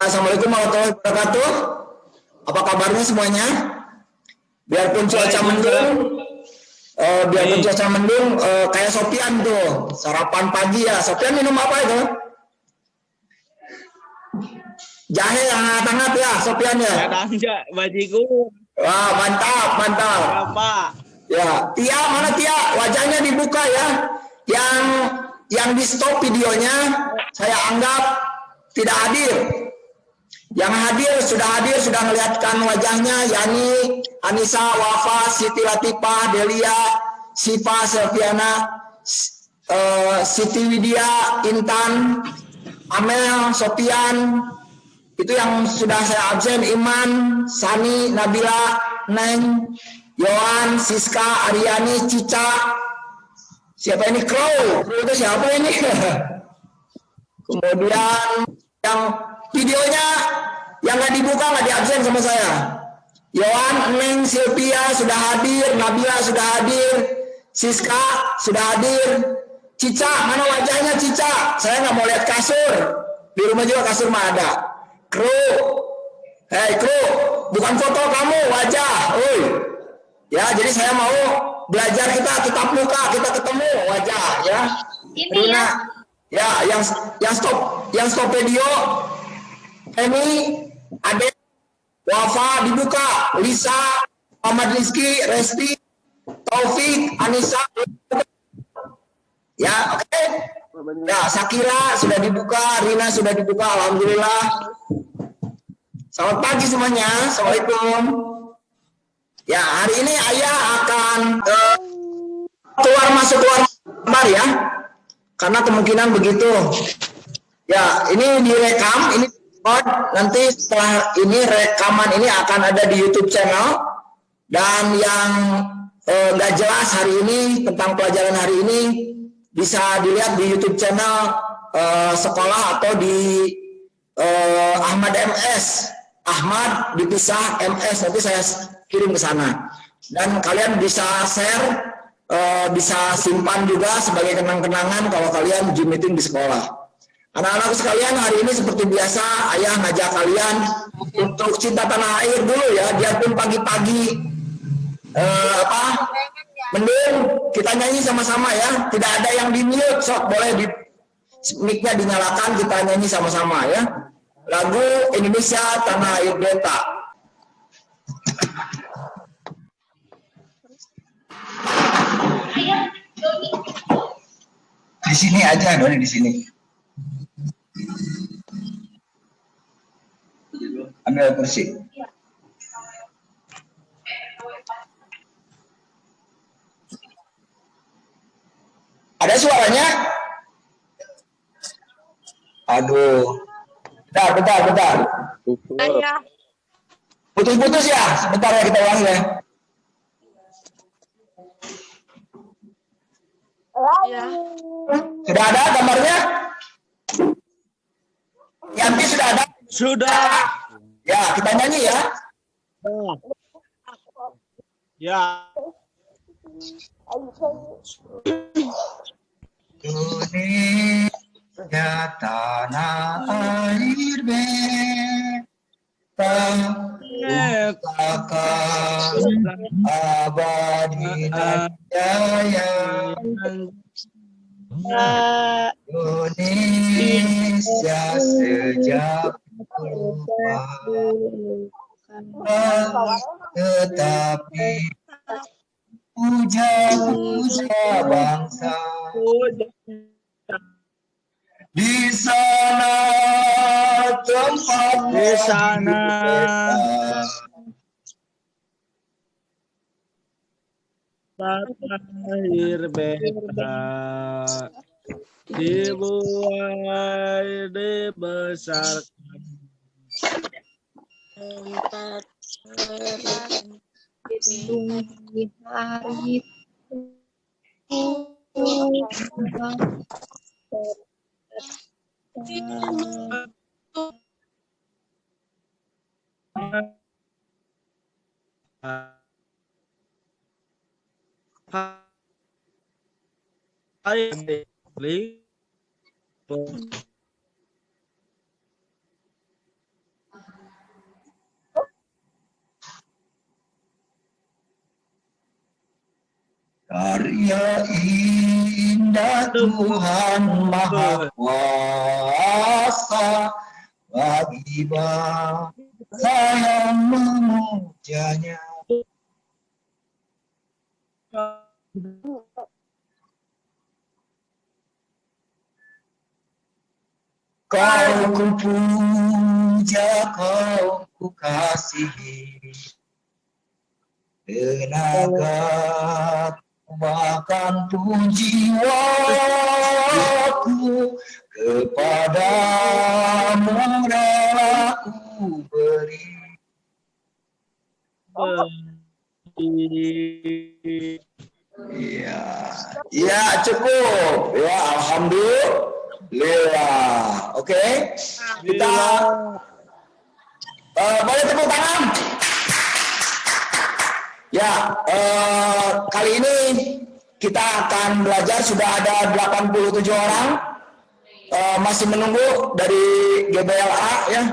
Assalamualaikum warahmatullahi wabarakatuh. Apa kabarnya semuanya? Biarpun cuaca mendung, kayak Sopian tuh, sarapan pagi ya. Sopian minum apa itu? Jahe yang hangat-hangat ya, Sopian ya? Ya, bajiku. Wah, mantap. Apa? Ya, Tia, mana Tia? Wajahnya dibuka ya. Yang di stop videonya, saya anggap tidak hadir. Yang hadir, sudah melihatkan wajahnya, Yani, Anissa, Wafa, Siti Latifah, Delia, Siva, Selviana, Siti Widya, Intan, Amel, Sopian, itu yang sudah saya absen, Iman, Sani, Nabila, Neng, Yohan, Siska, Aryani, Cica, siapa ini? Crow itu siapa ini? Kemudian yang videonya yang nggak dibuka, nggak diabsen sama saya. Yohan, Neng, Sylvia sudah hadir, Nabila sudah hadir, Siska sudah hadir, Cica, mana wajahnya Cica? Saya nggak mau lihat kasur. Di rumah juga kasur mah ada. Kru, kru, bukan foto kamu, wajah, ya. Jadi saya mau belajar kita tetap muka, kita ketemu wajah, ya. Ini Rina, ya, yang stop video. Ini Ade, Wafa dibuka, Lisa, Muhammad Rizky, Resti, Taufik, Anissa, ya, oke. Ya, Sakira sudah dibuka, Rina sudah dibuka, alhamdulillah. Selamat pagi semuanya, assalamualaikum. Ya, hari ini ayah akan keluar masuk kamar ya, karena kemungkinan begitu. Ya, ini direkam, ini nanti setelah ini rekaman ini akan ada di YouTube channel, dan yang nggak jelas hari ini tentang pelajaran hari ini bisa dilihat di YouTube channel sekolah atau di Ahmad MS, Ahmad dipisah MS, nanti saya kirim ke sana, dan kalian bisa share, bisa simpan juga sebagai kenang-kenangan kalau kalian Zoom meeting di sekolah. Anak-anak sekalian, hari ini seperti biasa ayah ngajak kalian untuk cinta tanah air dulu ya, biarpun pagi-pagi mending kita nyanyi sama-sama ya, tidak ada yang di mute, sok boleh di mic-nya dinyalakan, kita nyanyi sama-sama ya, lagu Indonesia Tanah Air Delta. Di sini aja, Doni, di sini. Ambil kursi. Ada suaranya? Aduh. Bentar. Putus-putus ya? Sebentar ya, kita ulang ya. Sudah ada gambarnya? Yanti sudah ada? Sudah. Ya, kita nyanyi ya. Ya. Indonesia tanah air beta, pustakan abadi dan jaya. Indonesia sejak lupa, tetapi puja-puja bangsa. Di sana tempat Di sana lahir beta, dibuai dibesarkan, tempat di hari Ya indah Tuhan Maha Kuasa, bagi bangsa yang memujanya. Kau ku puja, kau ku kasihi, tenaga bahkan pun jiwaku kepadamu rela ku beri. Ya cukup. Ya, alhamdulillah. Oke, kita boleh tepuk tangan. Ya, kali ini kita akan belajar, sudah ada 87 orang, masih menunggu dari GBLA ya.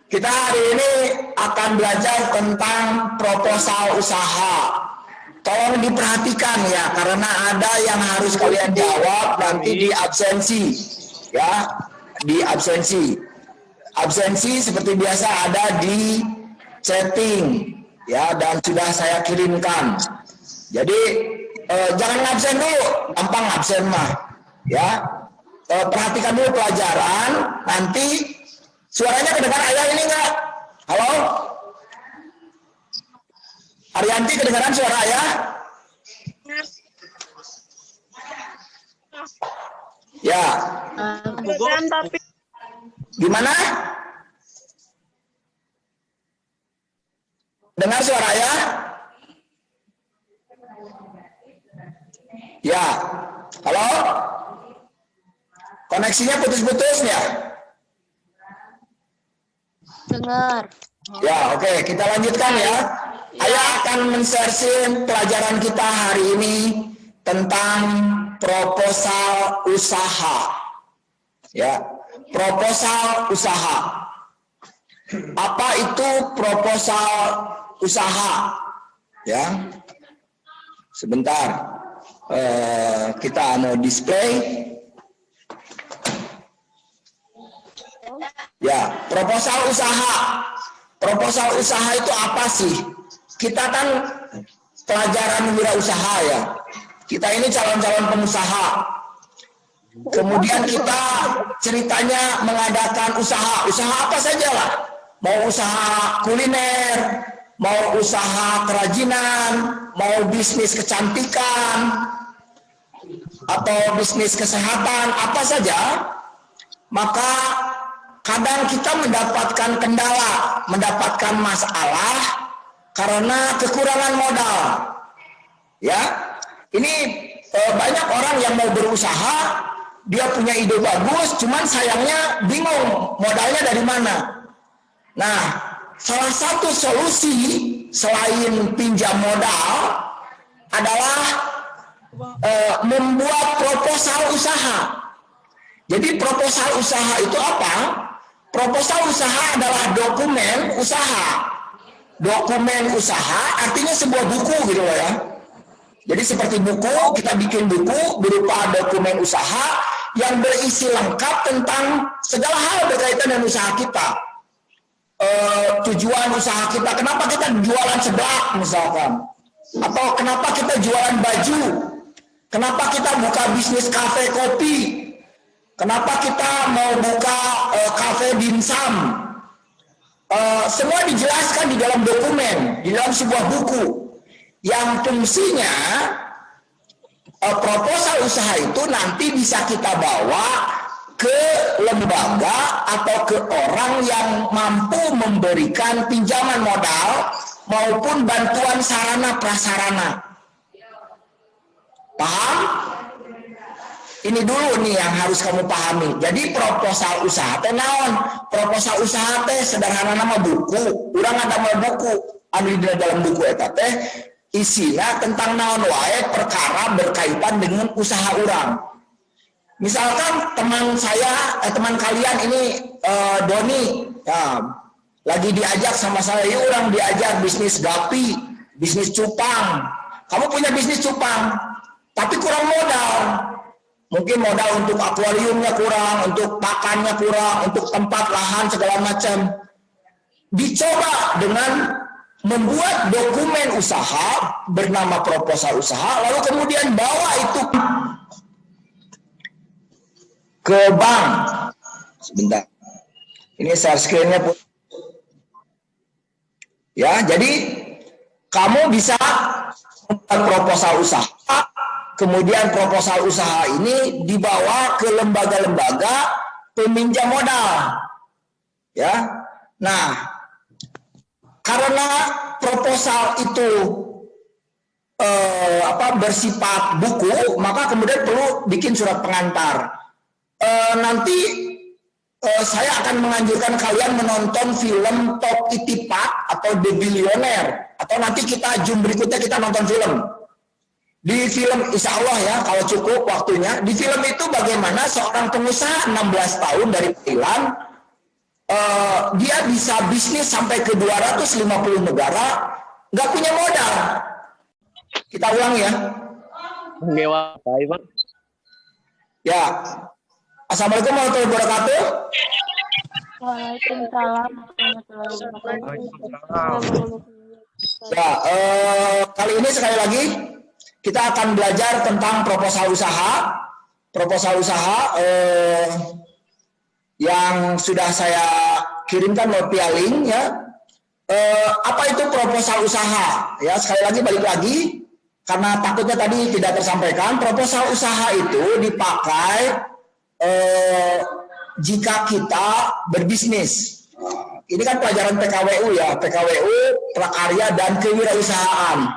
Kita hari ini akan belajar tentang proposal usaha. Tolong diperhatikan ya, karena ada yang harus kalian jawab nanti di absensi ya, di absensi. Absensi seperti biasa ada di chatting ya, dan sudah saya kirimkan. Jadi jangan absen dulu, gampang absen mah ya. Perhatikan dulu pelajaran, nanti suaranya kedengaran ayah ini enggak? Halo? Arianti, kedengaran suara ayah? Ya. Gimana? Dengar suara ayah? Ya. Halo? Koneksinya putus-putus ya? Dengar. Ya, oke. Kita lanjutkan ya. Ayah akan men-sharing pelajaran kita hari ini tentang proposal usaha. Ya, proposal usaha. Apa itu proposal usaha? Ya, sebentar. Kita mau display. Ya, proposal usaha. Proposal usaha itu apa sih? Kita kan pelajaran wirausaha ya. Kita ini calon-calon pengusaha. Kemudian kita ceritanya mengadakan usaha. Usaha apa saja lah. Mau usaha kuliner, mau usaha kerajinan, mau bisnis kecantikan, atau bisnis kesehatan, apa saja. Maka kadang kita mendapatkan kendala, mendapatkan masalah karena kekurangan modal. Ya, ini banyak orang yang mau berusaha, dia punya ide bagus, cuman sayangnya bingung modalnya dari mana. Nah, salah satu solusi selain pinjam modal adalah membuat proposal usaha. Jadi proposal usaha itu apa? Proposal usaha adalah dokumen usaha. Dokumen usaha artinya sebuah buku gitu loh ya. Jadi seperti buku, kita bikin buku berupa dokumen usaha yang berisi lengkap tentang segala hal berkaitan dengan usaha kita. Tujuan usaha kita, kenapa kita jualan seblak misalkan, atau kenapa kita jualan baju, kenapa kita buka bisnis kafe kopi, kenapa kita mau buka kafe dimsum. Semua dijelaskan di dalam dokumen, di dalam sebuah buku yang fungsinya proposal usaha itu nanti bisa kita bawa ke lembaga atau ke orang yang mampu memberikan pinjaman modal maupun bantuan sarana prasarana. Paham? Ini dulu nih yang harus kamu pahami. Jadi proposal usaha teh naon? Proposal usaha teh sederhana nama buku. Urang ada mah buku. Anu di dalam buku eta teh isinya tentang naon wae perkara berkaitan dengan usaha urang. Misalkan teman saya, teman kalian ini Doni, ya, lagi diajak sama saya, yuk orang diajak bisnis gapi, bisnis cupang. Kamu punya bisnis cupang, tapi kurang modal. Mungkin modal untuk akuariumnya kurang, untuk pakannya kurang, untuk tempat lahan segala macam. Dicoba dengan membuat dokumen usaha bernama proposal usaha, lalu kemudian bawa itu ke bank. Sebentar. Ini share screen-nya. Ya, jadi kamu bisa membuat proposal usaha, kemudian proposal usaha ini dibawa ke lembaga-lembaga peminjam modal. Ya. Nah, karena proposal itu bersifat buku, maka kemudian perlu bikin surat pengantar. Nanti saya akan menganjurkan kalian menonton film Top Itipat atau The Billionaire, atau nanti kita Zoom berikutnya kita nonton film. Di film, insya Allah ya, kalau cukup waktunya, di film itu bagaimana seorang pengusaha 16 tahun dari Thailand, dia bisa bisnis sampai ke 250 negara, nggak punya modal. Kita ulang ya. Ya. Assalamualaikum warahmatullahi wabarakatuh. Waalaikumsalam warahmatullahi wabarakatuh. Ya, kali ini sekali lagi kita akan belajar tentang proposal usaha. Proposal usaha yang sudah saya kirimkan via link ya. Apa itu proposal usaha? Ya, sekali lagi balik lagi karena takutnya tadi tidak tersampaikan. Proposal usaha itu dipakai jika kita berbisnis. Ini kan pelajaran PKWU ya, PKWU, prakarya dan kewirausahaan.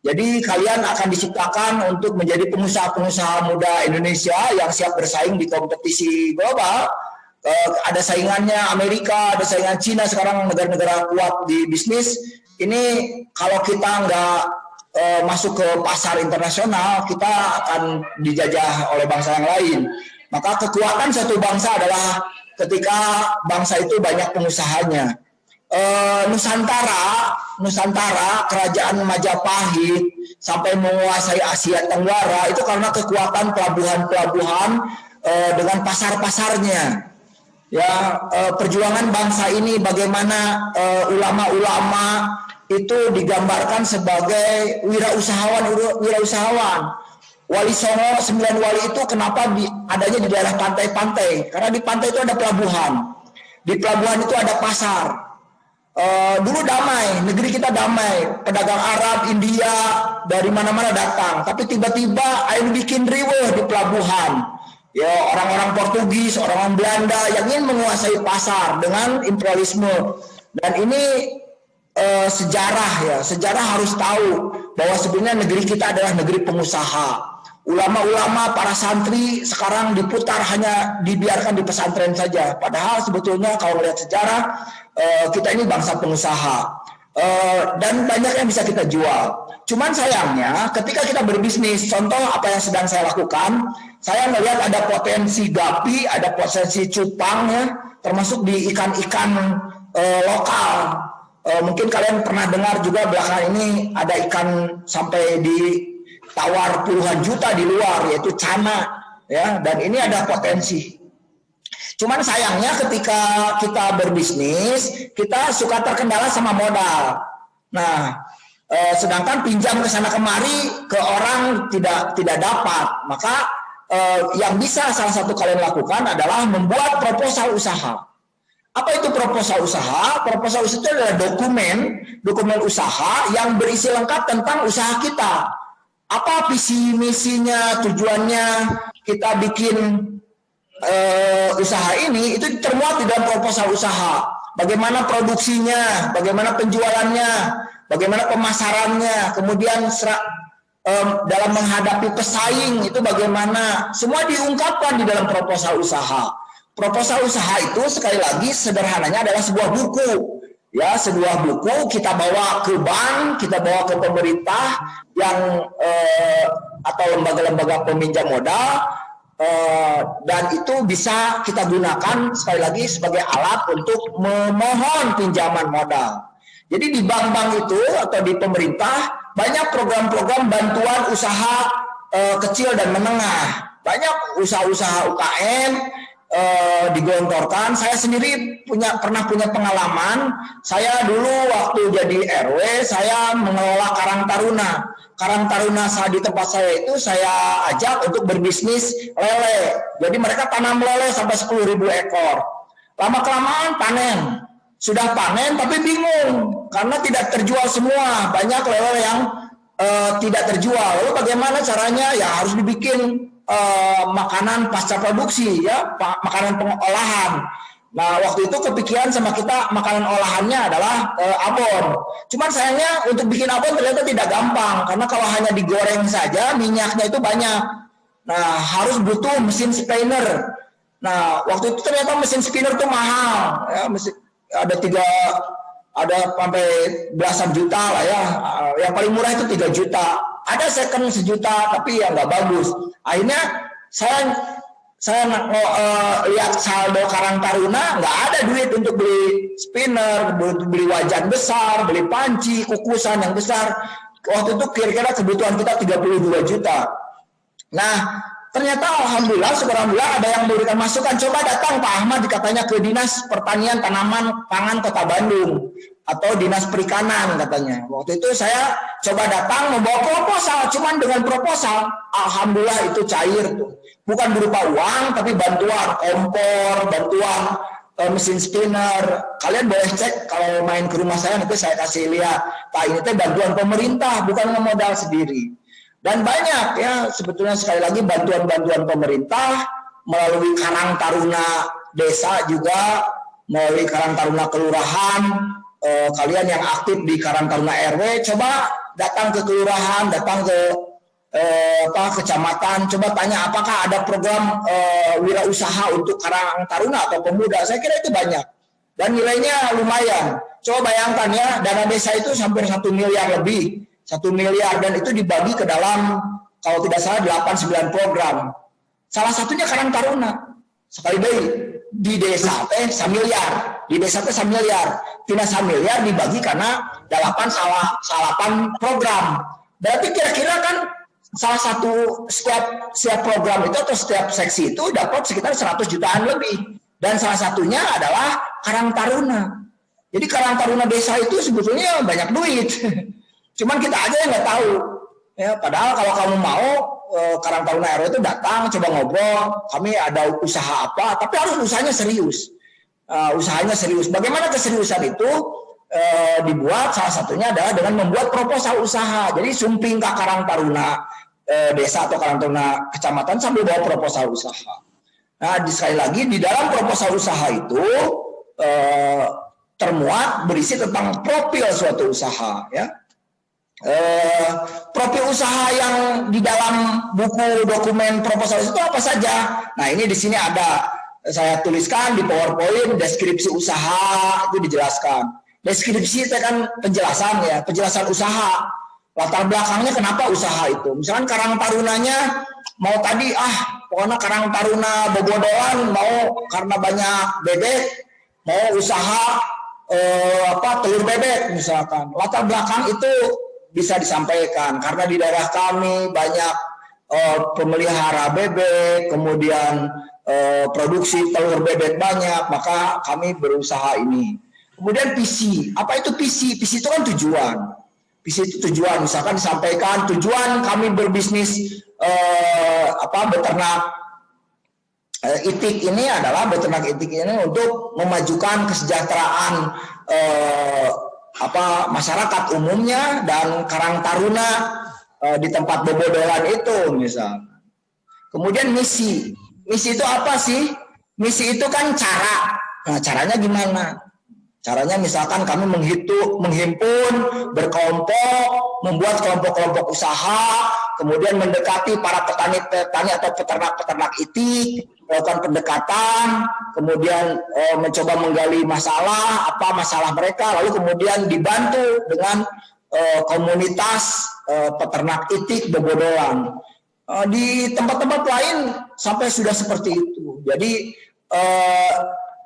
Jadi kalian akan diciptakan untuk menjadi pengusaha-pengusaha muda Indonesia yang siap bersaing di kompetisi global. Ada saingannya Amerika, ada saingan Cina, sekarang negara-negara kuat di bisnis. Ini kalau kita nggak masuk ke pasar internasional, kita akan dijajah oleh bangsa yang lain. Maka kekuatan satu bangsa adalah ketika bangsa itu banyak pengusahanya. Nusantara, kerajaan Majapahit sampai menguasai Asia Tenggara itu karena kekuatan pelabuhan-pelabuhan dengan pasar-pasarnya. Ya, perjuangan bangsa ini bagaimana ulama-ulama itu digambarkan sebagai wirausahawan. Wali Songo, 9 wali itu kenapa adanya di daerah pantai-pantai? Karena di pantai itu ada pelabuhan. Di pelabuhan itu ada pasar. Dulu damai, negeri kita damai. Pedagang Arab, India, dari mana-mana datang. Tapi tiba-tiba air bikin riweh di pelabuhan. Ya, orang-orang Portugis, orang-orang Belanda yang ingin menguasai pasar dengan imperialisme. Dan ini sejarah ya. Sejarah harus tahu bahwa sebenarnya negeri kita adalah negeri pengusaha. Ulama-ulama, para santri sekarang diputar hanya dibiarkan di pesantren saja. Padahal sebetulnya kalau melihat sejarah, kita ini bangsa pengusaha. Dan banyak yang bisa kita jual. Cuman sayangnya ketika kita berbisnis, contoh apa yang sedang saya lakukan, saya melihat ada potensi gapi, ada potensi cupang ya, termasuk di ikan-ikan lokal. Mungkin kalian pernah dengar juga belakangan ini ada ikan sampai ditawar puluhan juta di luar, yaitu cana ya, dan ini ada potensi. Cuman sayangnya ketika kita berbisnis, kita suka terkendala sama modal. Nah, sedangkan pinjam ke sana kemari ke orang tidak dapat. Maka yang bisa salah satu kalian lakukan adalah membuat proposal usaha. Apa itu proposal usaha? Proposal usaha itu adalah dokumen usaha yang berisi lengkap tentang usaha kita. Apa visi misinya, tujuannya kita bikin usaha ini, itu termuat di dalam proposal usaha. Bagaimana produksinya, bagaimana penjualannya, bagaimana pemasarannya, kemudian dalam menghadapi pesaing itu bagaimana, semua diungkapkan di dalam proposal usaha. Proposal usaha itu sekali lagi sederhananya adalah sebuah buku. Ya, sebuah buku kita bawa ke bank, kita bawa ke pemerintah yang atau lembaga-lembaga peminjam modal, dan itu bisa kita gunakan sekali lagi sebagai alat untuk memohon pinjaman modal. Jadi di bank-bank itu atau di pemerintah banyak program-program bantuan usaha kecil dan menengah. Banyak usaha-usaha UKM digelontorkan. Saya sendiri pernah punya pengalaman. Saya dulu waktu jadi RW, saya mengelola Karang Taruna. Karang Taruna di tempat saya itu saya ajak untuk berbisnis lele. Jadi mereka tanam lele sampai 10.000 ekor. Lama-kelamaan panen. Sudah panen tapi bingung karena tidak terjual semua. Banyak lele yang tidak terjual. Lalu bagaimana caranya? Ya harus dibikin makanan pasca produksi, ya, makanan pengolahan. Nah, waktu itu kepikiran sama kita makanan olahannya adalah abon. Cuman sayangnya untuk bikin abon ternyata tidak gampang karena kalau hanya digoreng saja minyaknya itu banyak. Nah, harus butuh mesin spinner. Nah, waktu itu ternyata mesin spinner itu mahal, ya, ada sampai belasan juta lah ya. Yang paling murah itu 3 juta. Ada second 1 juta tapi ya nggak bagus. Akhirnya saya lihat saldo Karang Taruna, nggak ada duit untuk beli spinner, beli wajan besar, beli panci, kukusan yang besar. Waktu itu kira-kira kebutuhan kita 32 juta. Nah, ternyata alhamdulillah, alhamdulillah ada yang memberikan masukan. Coba datang Pak Ahmad katanya ke Dinas Pertanian Tanaman Pangan Kota Bandung atau Dinas Perikanan katanya. Waktu itu saya coba datang membawa proposal, cuman dengan proposal alhamdulillah itu cair tuh. Bukan berupa uang tapi bantuan kompor, bantuan mesin spinner. Kalian boleh cek kalau main ke rumah saya, nanti saya kasih lihat. Pak, ini teh bantuan pemerintah, bukan ngemodal sendiri. Dan banyak ya sebetulnya sekali lagi bantuan-bantuan pemerintah melalui Karang Taruna desa juga, melalui Karang Taruna kelurahan. Kalian yang aktif di Karang Taruna RW, coba datang ke kelurahan, datang ke kecamatan, coba tanya apakah ada program wirausaha untuk Karang Taruna atau pemuda. Saya kira itu banyak dan nilainya lumayan. Coba bayangkan ya, dana desa itu hampir 1 miliar lebih, 1 miliar, dan itu dibagi ke dalam kalau tidak salah 8-9 program. Salah satunya Karang Taruna. Sekali lagi di desa teh 1 miliar, di desa teh 1 miliar, tina 1 miliar dibagi karena 8 program. Berarti kira-kira kan salah satu setiap program itu atau setiap seksi itu dapat sekitar 100 jutaan lebih, dan salah satunya adalah Karang Taruna. Jadi Karang Taruna desa itu sebetulnya banyak duit, cuman kita aja yang nggak tahu. Ya, padahal kalau kamu mau Karang Taruna RW itu datang, coba ngobrol, kami ada usaha apa, tapi harus usahanya serius. Usahanya serius. Bagaimana keseriusan itu dibuat? Salah satunya adalah dengan membuat proposal usaha. Jadi sumping ke Karang Taruna desa atau Karang Taruna kecamatan sambil bawa proposal usaha. Nah, sekali lagi di dalam proposal usaha itu termuat berisi tentang profil suatu usaha, ya. Profil usaha yang di dalam buku dokumen proposal itu apa saja? Nah, ini di sini ada saya tuliskan di PowerPoint, deskripsi usaha itu dijelaskan. Deskripsi itu kan penjelasan ya, penjelasan usaha. Latar belakangnya kenapa usaha itu. Misalkan Karang Tarunanya mau tadi pokoknya Karang Taruna Bobodoan mau karena banyak bebek, mau usaha telur bebek misalkan. Latar belakang itu bisa disampaikan karena di daerah kami banyak pemelihara bebek, kemudian produksi telur bebek banyak, maka kami berusaha ini. Kemudian visi, apa itu visi? Visi itu kan tujuan. Visi itu tujuan, misalkan disampaikan tujuan kami berbisnis beternak itik ini adalah beternak itik ini untuk memajukan kesejahteraan masyarakat umumnya dan Karang Taruna di tempat bobodolan itu misalnya. Kemudian misi itu apa sih? Misi itu kan cara. Nah, caranya gimana? Caranya misalkan kami menghimpun, berkelompok, membuat kelompok-kelompok usaha, kemudian mendekati para petani-petani atau peternak-peternak itik, melakukan pendekatan, kemudian mencoba menggali masalah, apa masalah mereka, lalu kemudian dibantu dengan komunitas peternak itik bobodolan. Di tempat-tempat lain sampai sudah seperti itu. Jadi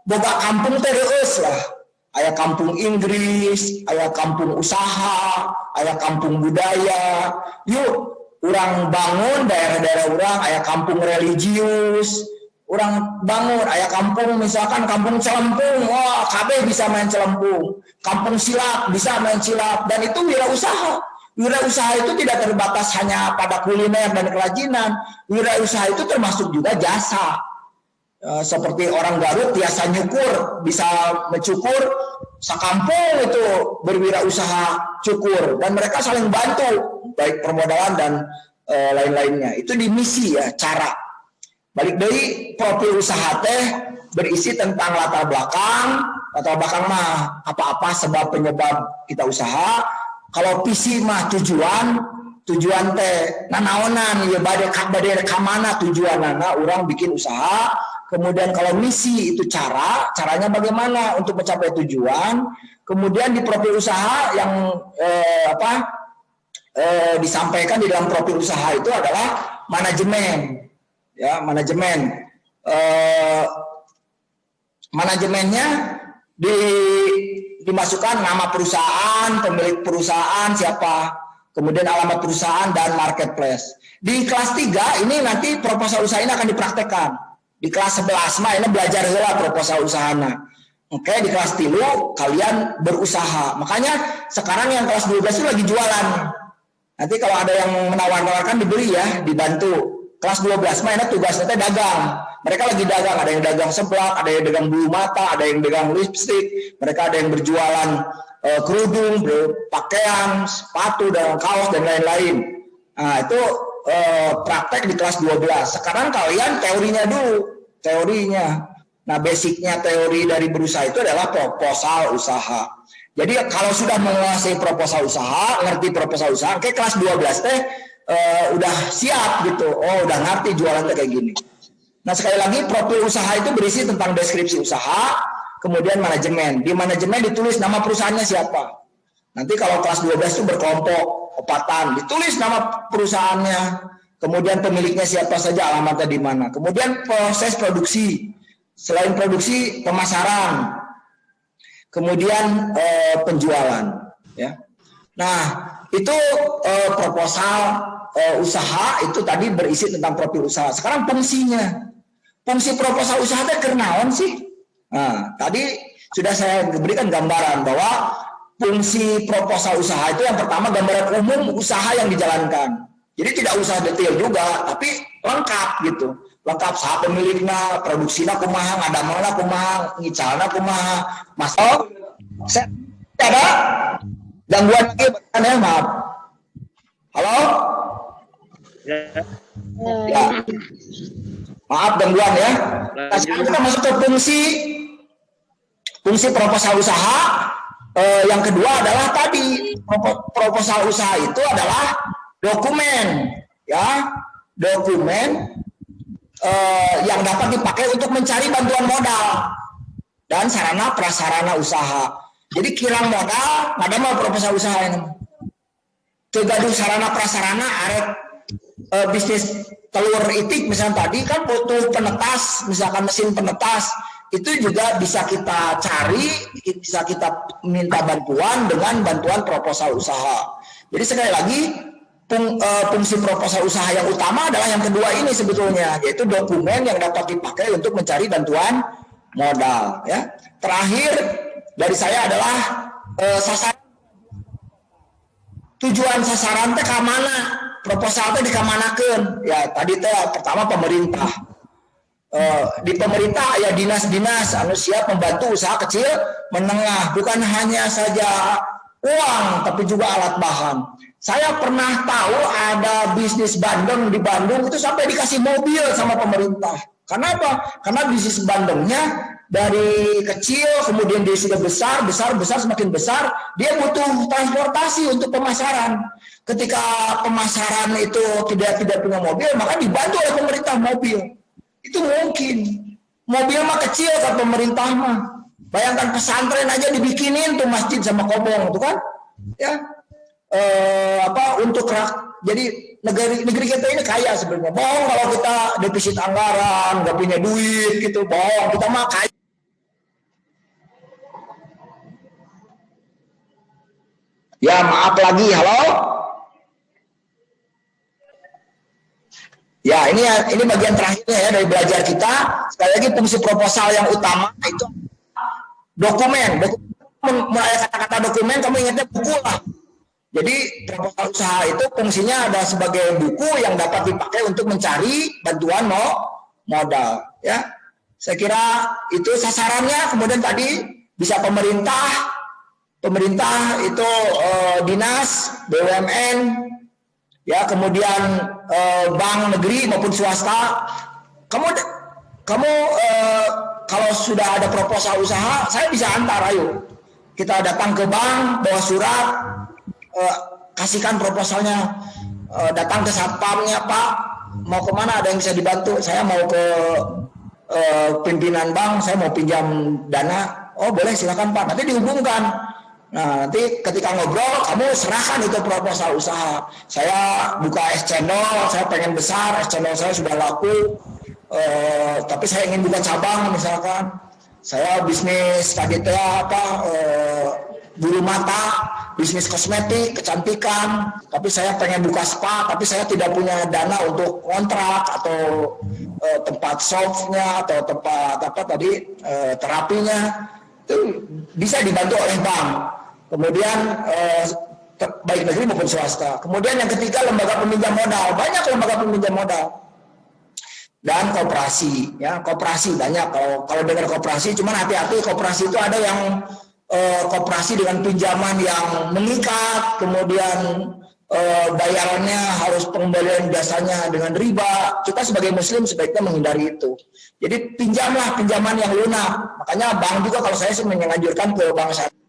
boga kampung terus lah. aya kampung Inggris, aya kampung usaha, aya kampung budaya. Yuk, orang bangun daerah-daerah orang, aya kampung religius, orang bangun, aya kampung misalkan kampung celempung, wah KB bisa main celempung, kampung silap bisa main silap, dan itu wirausaha. Wirausaha itu tidak terbatas hanya pada kuliner dan kerajinan, wirausaha itu termasuk juga jasa. Seperti orang Garut biasa nyukur, bisa mencukur, sakampung itu berwirausaha cukur, dan mereka saling bantu baik permodalan dan lain-lainnya. Itu di misi ya, cara. Balik dari profil usaha teh berisi tentang latar belakang mah apa-apa sebab penyebab kita usaha. Kalau visi mah tujuan teh nanaonan ya bade ka mana tujuanana orang bikin usaha. Kemudian kalau misi itu caranya bagaimana untuk mencapai tujuan. Kemudian di profil usaha yang disampaikan di dalam profil usaha itu adalah manajemen. Ya, manajemennya dimasukkan nama perusahaan, pemilik perusahaan siapa, kemudian alamat perusahaan dan marketplace. Di kelas 3 ini nanti proposal usaha ini akan dipraktekkan. Di kelas 11 mah ini belajar heula proposal usahana. Oke, di kelas 3 kalian berusaha. Makanya sekarang yang kelas 12 itu lagi jualan. Nanti kalau ada yang menawar-nawarkan dibeli ya, dibantu. Kelas 12 mah ini tugasnya dagang. Mereka lagi dagang, ada yang dagang seblak, ada yang dagang bulu mata, ada yang dagang lipstik, mereka ada yang berjualan kerudung, pakaian, sepatu, dan kaos, dan lain-lain. Nah, itu praktek di kelas 12. Sekarang kalian teorinya dulu, teorinya. Nah, basicnya teori dari berusaha itu adalah proposal usaha. Jadi kalau sudah menguasai proposal usaha, ngerti proposal usaha, kayak kelas 12 teh udah siap gitu. Oh, udah ngerti jualan kayak gini. Nah, sekali lagi profil usaha itu berisi tentang deskripsi usaha, kemudian manajemen. Di manajemen ditulis nama perusahaannya siapa. Nanti kalau kelas 12 itu berkelompok, opatan, ditulis nama perusahaannya, kemudian pemiliknya siapa saja, alamatnya di mana. Kemudian proses produksi, selain produksi, pemasaran, kemudian penjualan. Ya. Nah, itu proposal usaha itu tadi berisi tentang profil usaha. Sekarang fungsinya. Fungsi proposal usaha itu kenaon sih? Nah, tadi sudah saya berikan gambaran bahwa fungsi proposal usaha itu yang pertama gambaran umum usaha yang dijalankan. Jadi tidak usah detail juga, tapi lengkap gitu. Lengkap saha pemiliknya, produksinya kumaha, ngadamangna kumaha, ngicalna kumaha. Mas, saya ada gangguan lagi ya, maaf. Halo? Ya. Maaf gangguan ya. Nah, sekarang kita masuk ke fungsi proposal usaha. Yang kedua adalah tadi proposal usaha itu adalah dokumen, ya, dokumen yang dapat dipakai untuk mencari bantuan modal dan sarana prasarana usaha. Jadi kirang modal, ada mau proposal usaha ini. Kegaduh sarana prasarana arek bisnis telur itik misalnya tadi kan butuh penetas, misalkan mesin penetas, itu juga bisa kita cari, bisa kita minta bantuan dengan bantuan proposal usaha. Jadi sekali lagi fungsi proposal usaha yang utama adalah yang kedua ini sebetulnya, yaitu dokumen yang dapat dipakai untuk mencari bantuan modal. Ya. Terakhir dari saya adalah sasaran. Tujuan sasaran teh ka mana? Proposal teh dikamanakeun? Ya tadi teh pertama pemerintah. Di pemerintah ya dinas-dinas anu siap membantu usaha kecil menengah, bukan hanya saja uang tapi juga alat bahan. Saya pernah tahu ada bisnis bandeng di Bandung itu sampai dikasih mobil sama pemerintah. Kenapa? Karena bisnis bandengnya dari kecil kemudian dia sudah besar semakin besar, dia butuh transportasi untuk pemasaran. Ketika pemasaran itu tidak punya mobil, maka dibantu oleh pemerintah mobil. Itu mungkin. Mobil mah kecil kan pemerintah mah. Bayangkan pesantren aja dibikinin tuh masjid sama kobong, tuh kan? Ya. Untuk jadi negeri kita ini kaya sebenarnya. Bohong kalau kita defisit anggaran, nggak punya duit gitu, bohong. Kita mah kaya. Ya, maaf lagi. Halo? Ya, ini bagian terakhirnya ya dari belajar kita. Sekali lagi fungsi proposal yang utama itu dokumen. Mulai kata-kata dokumen, kamu ingatnya buku lah. Jadi proposal usaha itu fungsinya ada sebagai buku yang dapat dipakai untuk mencari bantuan modal. Ya, saya kira itu sasarannya. Kemudian tadi bisa pemerintah itu dinas, BUMN, ya, kemudian bank negeri maupun swasta. Kamu kalau sudah ada proposal usaha, saya bisa antar. Ayo kita datang ke bank, bawa surat, kasihkan proposalnya, datang ke satpamnya, Pak, mau kemana, ada yang bisa dibantu, saya mau ke pimpinan bank, saya mau pinjam dana. Oh boleh, silakan Pak, nanti dihubungkan. Nah, nanti ketika ngobrol, kamu serahkan itu proposal usaha. Saya buka es cendol, saya pengen besar, es cendol saya sudah laku, tapi saya ingin buka cabang misalkan. Saya bisnis KDTA bulu mata, bisnis kosmetik, kecantikan, tapi saya pengen buka spa, tapi saya tidak punya dana untuk kontrak atau tempat shopnya atau tempat terapinya. Itu bisa dibantu oleh bank. Kemudian baik negeri maupun swasta. Kemudian yang ketiga, lembaga peminjam modal. Banyak lembaga peminjam modal. Dan koperasi, ya, koperasi banyak. Kalau dengar koperasi, cuman hati-hati, koperasi itu ada yang koperasi dengan pinjaman yang mengikat, kemudian bayarannya harus pengembalian jasanya dengan riba. Kita sebagai muslim sebaiknya menghindari itu. Jadi pinjamlah pinjaman yang lunak. Makanya bank juga, kalau saya sih menganjurkan ke bank syariah.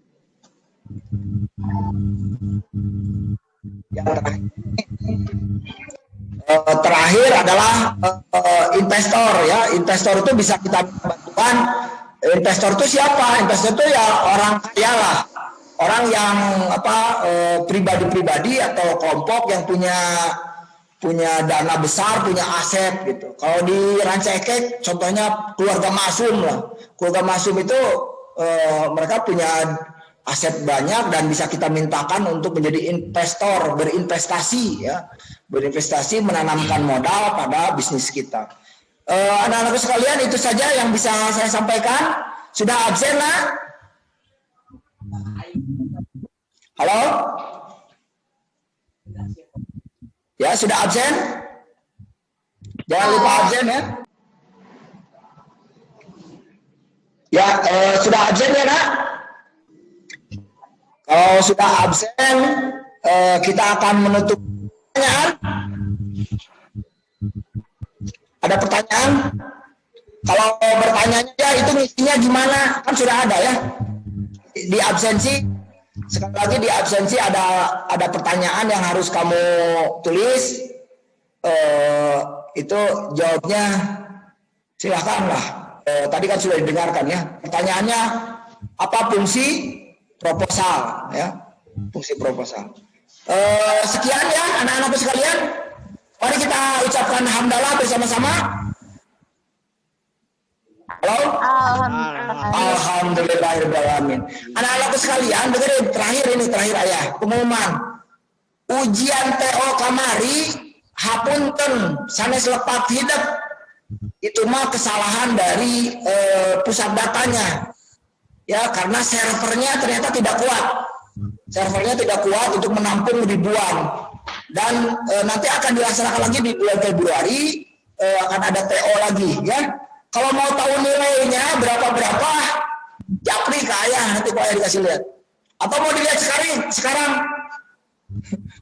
Yang terakhir adalah investor, ya. Investor itu bisa kita bantukan. Investor itu siapa? Investor itu ya orang kaya lah, orang yang pribadi-pribadi atau kelompok yang punya dana besar, punya aset gitu. Kalau di Ranca Ekek contohnya keluarga Masum lah. Keluarga Masum itu mereka punya aset banyak dan bisa kita mintakan untuk menjadi investor, berinvestasi, ya, berinvestasi, menanamkan modal pada bisnis kita. Anak-anakku sekalian, itu saja yang bisa saya sampaikan. Sudah absen lah? Halo? Ya, sudah absen? Jangan lupa absen ya. Ya, sudah absen ya, Nak? Kalau sudah absen, kita akan menutup pertanyaan. Ada pertanyaan? Kalau pertanyaannya ya itu ngisinya gimana? Kan sudah ada ya. Di absensi, sekali lagi di absensi ada pertanyaan yang harus kamu tulis. Itu jawabnya silakanlah. Tadi kan sudah didengarkan ya. Pertanyaannya apa fungsi proposal, ya, fungsi proposal. Sekian ya anak-anakku sekalian. Mari kita ucapkan hamdalah bersama-sama. Halo. Alhamdulillahirobbilalamin. Anak-anakku sekalian, dengerin terakhir ayah pengumuman. Ujian TO kamari hapunten sanes lepat hidup. Itu mah kesalahan dari pusat datanya. Ya, karena servernya ternyata tidak kuat. Servernya tidak kuat untuk menampung ribuan. Dan nanti akan dilaksanakan lagi di bulan Februari, akan ada TO lagi, ya. Kalau mau tahu nilainya berapa, japri ke ayah, nanti Pak ayah dikasih lihat. Atau mau dilihat sekarang?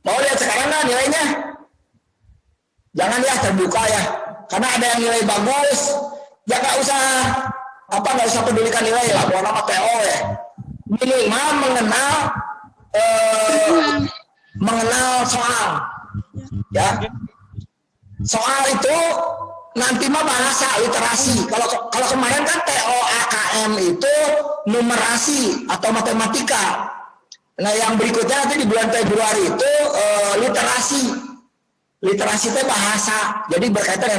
Mau lihat sekarang nggak nilainya? Jangan ya, terbuka ya. Karena ada yang nilai bagus, ya nggak usah pedulikan nilai lah, buat nama TO ya. Minimal mengenal soal, ya. Soal itu nanti mah bahasa literasi. Kalau kemarin kan TO AKM itu numerasi atau matematika. Nah yang berikutnya nanti di bulan Februari itu literasi. Literasi itu bahasa. Jadi berkaitan dengan